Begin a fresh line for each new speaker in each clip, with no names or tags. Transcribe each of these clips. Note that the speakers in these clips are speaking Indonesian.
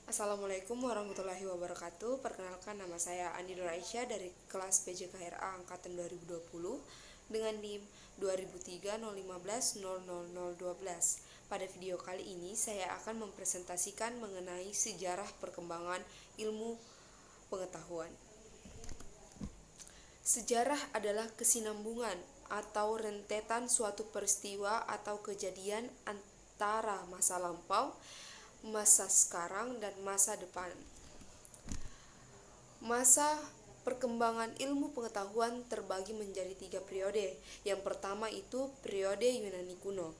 Assalamualaikum warahmatullahi wabarakatuh. Perkenalkan, nama saya Andi Nur Aisyah dari kelas PJKRA angkatan 2020 dengan NIM 2003-015-00012. Pada video kali ini saya akan mempresentasikan mengenai sejarah perkembangan ilmu pengetahuan. Sejarah adalah kesinambungan atau rentetan suatu peristiwa atau kejadian antara masa lampau, masa sekarang, dan masa depan. Masa perkembangan ilmu pengetahuan terbagi menjadi 3 periode. Yang pertama itu periode Yunani kuno.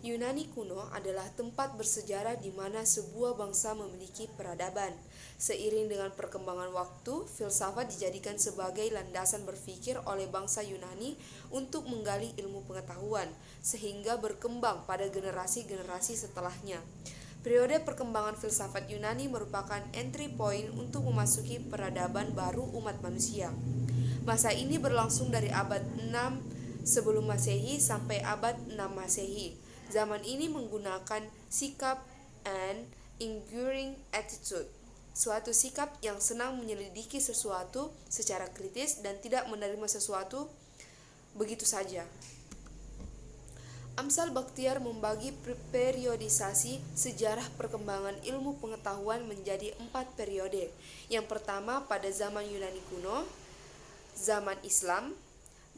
Yunani kuno adalah tempat bersejarah di mana sebuah bangsa memiliki peradaban. Seiring dengan perkembangan waktu, filsafat dijadikan sebagai landasan berpikir oleh bangsa Yunani untuk menggali ilmu pengetahuan, sehingga berkembang pada generasi-generasi setelahnya. Periode perkembangan filsafat Yunani merupakan entry point untuk memasuki peradaban baru umat manusia. Masa ini berlangsung dari abad 6 sebelum Masehi sampai abad 6 Masehi. Zaman ini menggunakan sikap and enduring attitude, suatu sikap yang senang menyelidiki sesuatu secara kritis dan tidak menerima sesuatu begitu saja. Amsal Bakhtiar membagi periodisasi sejarah perkembangan ilmu pengetahuan menjadi 4 periode. Yang pertama pada zaman Yunani kuno, zaman Islam,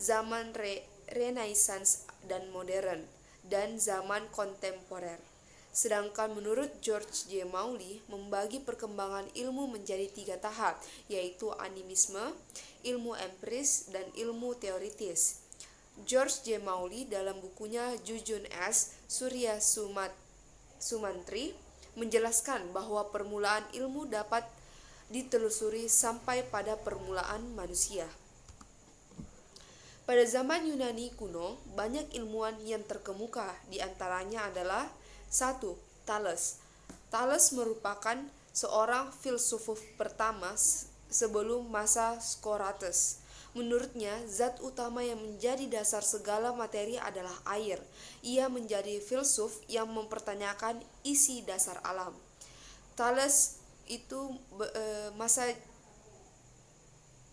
zaman Renaissance dan modern, dan zaman kontemporer. Sedangkan menurut George J. Mauley membagi perkembangan ilmu menjadi 3 tahap, yaitu animisme, ilmu empiris, dan ilmu teoritis. George J. Mauley dalam bukunya Jujun S. Surya Sumantri menjelaskan bahwa permulaan ilmu dapat ditelusuri sampai pada permulaan manusia. Pada zaman Yunani kuno, banyak ilmuwan yang terkemuka, di antaranya adalah 1. Thales. Thales merupakan seorang filsuf pertama sebelum masa Socrates. Menurutnya, zat utama yang menjadi dasar segala materi adalah air. Ia menjadi filsuf yang mempertanyakan isi dasar alam. Thales itu masa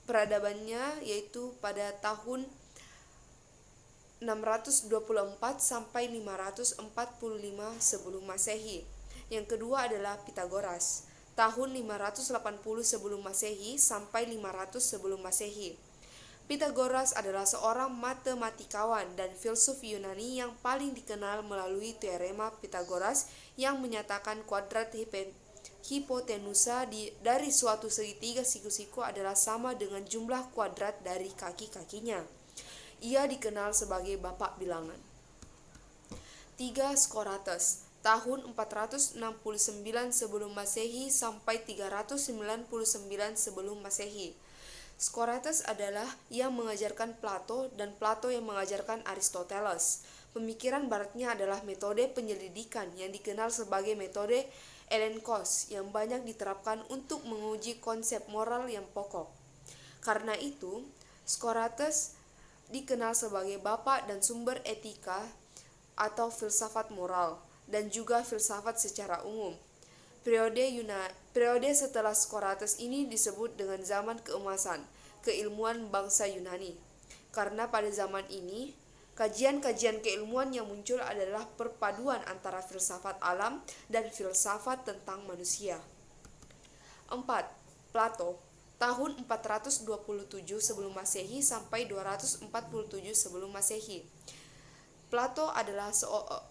peradabannya yaitu pada tahun 624 sampai 545 sebelum Masehi. Yang kedua adalah Pitagoras, tahun 580 sebelum Masehi sampai 500 sebelum Masehi. Pitagoras adalah seorang matematikawan dan filsuf Yunani yang paling dikenal melalui teorema Pitagoras yang menyatakan kuadrat hipotenusa dari suatu segitiga siku-siku adalah sama dengan jumlah kuadrat dari kaki-kakinya. Ia dikenal sebagai bapak bilangan. 3. Socrates, tahun 469 sebelum Masehi sampai 399 sebelum Masehi. Socrates adalah yang mengajarkan Plato dan Plato yang mengajarkan Aristoteles. Pemikiran baratnya adalah metode penyelidikan yang dikenal sebagai metode Elenkos yang banyak diterapkan untuk menguji konsep moral yang pokok. Karena itu, Socrates dikenal sebagai bapak dan sumber etika atau filsafat moral dan juga filsafat secara umum. Periode setelah Socrates ini disebut dengan zaman keemasan keilmuan bangsa Yunani. Karena pada zaman ini, kajian-kajian keilmuan yang muncul adalah perpaduan antara filsafat alam dan filsafat tentang manusia. 4. Plato, tahun 427 sebelum Masehi sampai 247 sebelum Masehi. Plato adalah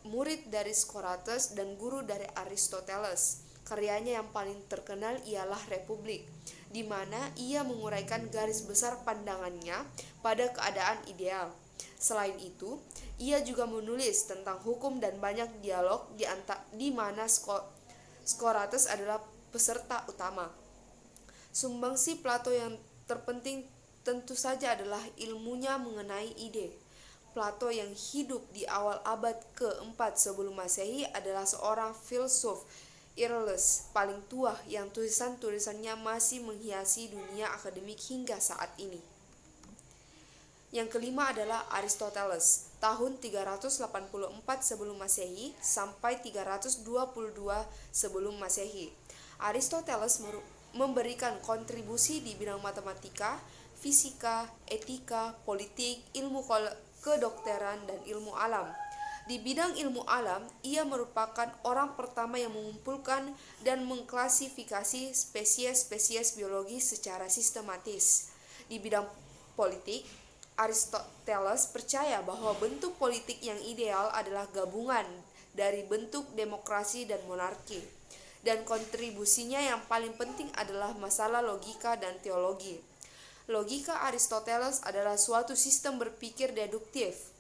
murid dari Socrates dan guru dari Aristoteles. Karyanya yang paling terkenal ialah Republik, di mana ia menguraikan garis besar pandangannya pada keadaan ideal. Selain itu, ia juga menulis tentang hukum dan banyak dialog di mana Socrates adalah peserta utama. Sumbangsi Plato yang terpenting tentu saja adalah ilmunya mengenai ide. Plato yang hidup di awal abad ke-4 sebelum Masehi adalah seorang filsuf Irles paling tua yang tulisan-tulisannya masih menghiasi dunia akademik hingga saat ini. Yang kelima adalah Aristoteles, tahun 384 sebelum Masehi sampai 322 sebelum Masehi. Aristoteles memberikan kontribusi di bidang matematika, fisika, etika, politik, ilmu kedokteran, dan ilmu alam. Di bidang ilmu alam, ia merupakan orang pertama yang mengumpulkan dan mengklasifikasi spesies-spesies biologi secara sistematis. Di bidang politik, Aristoteles percaya bahwa bentuk politik yang ideal adalah gabungan dari bentuk demokrasi dan monarki. Dan kontribusinya yang paling penting adalah masalah logika dan teologi. Logika Aristoteles adalah suatu sistem berpikir deduktif.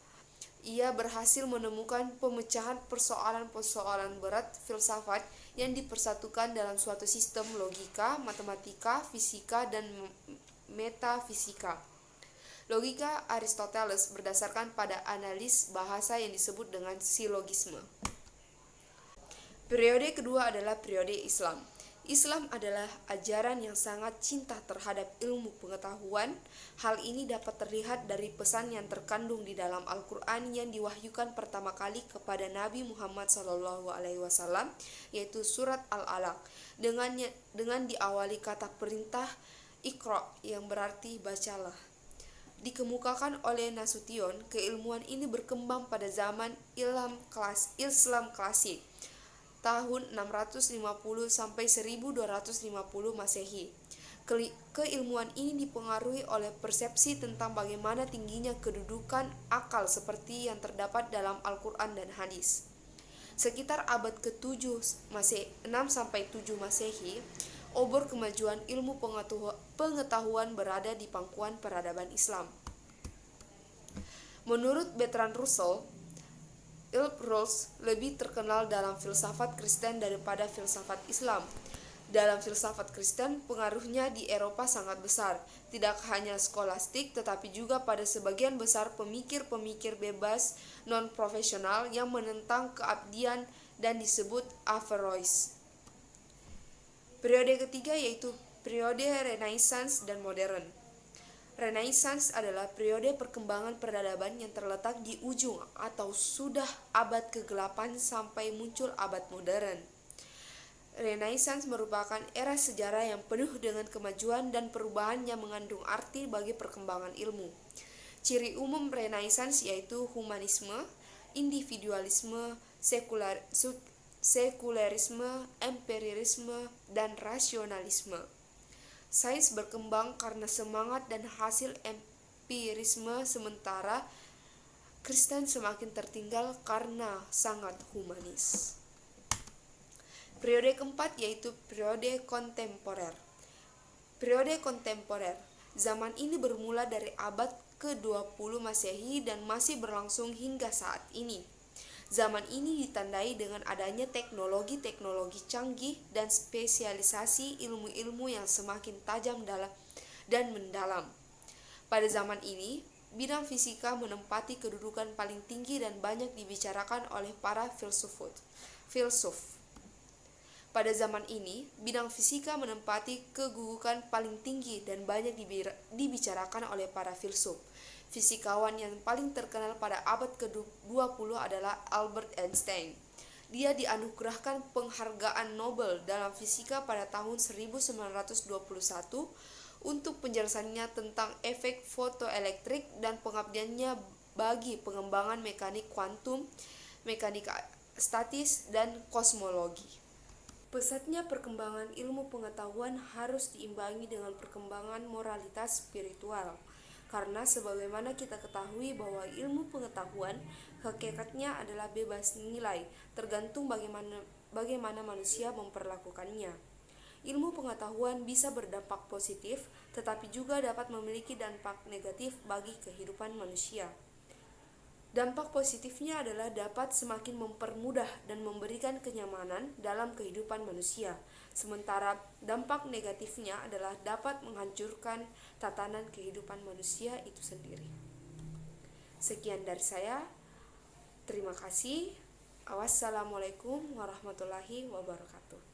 Ia berhasil menemukan pemecahan persoalan-persoalan berat filsafat yang dipersatukan dalam suatu sistem logika, matematika, fisika, dan metafisika. Logika Aristoteles berdasarkan pada analis bahasa yang disebut dengan silogisme. Periode kedua adalah periode Islam. Islam adalah ajaran yang sangat cinta terhadap ilmu pengetahuan. Hal ini dapat terlihat dari pesan yang terkandung di dalam Al-Quran yang diwahyukan pertama kali kepada Nabi Muhammad SAW, yaitu surat Al-Alaq, dengan diawali kata perintah Iqra yang berarti bacalah. Dikemukakan oleh Nasution, keilmuan ini berkembang pada zaman Islam klasik, tahun 650 sampai 1250 Masehi. Keilmuan ini dipengaruhi oleh persepsi tentang bagaimana tingginya kedudukan akal seperti yang terdapat dalam Al-Quran dan hadis. Sekitar abad ke-7 6 sampai 7 Masehi, obor kemajuan ilmu pengetahuan berada di pangkuan peradaban Islam. Menurut Bertrand Russell, Rawls lebih terkenal dalam filsafat Kristen daripada filsafat Islam. Dalam filsafat Kristen, pengaruhnya di Eropa sangat besar, tidak hanya skolastik tetapi juga pada sebagian besar pemikir-pemikir bebas non-profesional yang menentang keabdian dan disebut Averroes. Periode ketiga yaitu periode Renaissance dan Modern. Renaissance adalah periode perkembangan peradaban yang terletak di ujung atau sudah abad ke-8 sampai muncul abad modern. Renaissance merupakan era sejarah yang penuh dengan kemajuan dan perubahan yang mengandung arti bagi perkembangan ilmu. Ciri umum Renaissance yaitu humanisme, individualisme, sekularisme, empirisme, dan rasionalisme. Sains berkembang karena semangat dan hasil empirisme, sementara Kristen semakin tertinggal karena sangat humanis. Periode keempat yaitu periode kontemporer. Periode kontemporer, zaman ini bermula dari abad ke-20 Masehi dan masih berlangsung hingga saat ini. Zaman ini ditandai dengan adanya teknologi-teknologi canggih dan spesialisasi ilmu-ilmu yang semakin tajam dan mendalam. Pada zaman ini, bidang fisika menempati kedudukan paling tinggi dan banyak dibicarakan oleh para filsuf. Pada zaman ini, bidang fisika menempati kedudukan paling tinggi dan banyak dibicarakan oleh para filsuf. Fisikawan yang paling terkenal pada abad ke-20 adalah Albert Einstein. Dia dianugerahkan penghargaan Nobel dalam fisika pada tahun 1921 untuk penjelasannya tentang efek fotoelektrik dan pengabdiannya bagi pengembangan mekanik kuantum, mekanika statis, dan kosmologi. Pesatnya perkembangan ilmu pengetahuan harus diimbangi dengan perkembangan moralitas spiritual. Karena sebagaimana kita ketahui bahwa ilmu pengetahuan hakikatnya adalah bebas nilai, tergantung bagaimana manusia memperlakukannya. Ilmu pengetahuan bisa berdampak positif, tetapi juga dapat memiliki dampak negatif bagi kehidupan manusia. Dampak positifnya adalah dapat semakin mempermudah dan memberikan kenyamanan dalam kehidupan manusia. Sementara dampak negatifnya adalah dapat menghancurkan tatanan kehidupan manusia itu sendiri. Sekian dari saya. Terima kasih. Wassalamualaikum warahmatullahi wabarakatuh.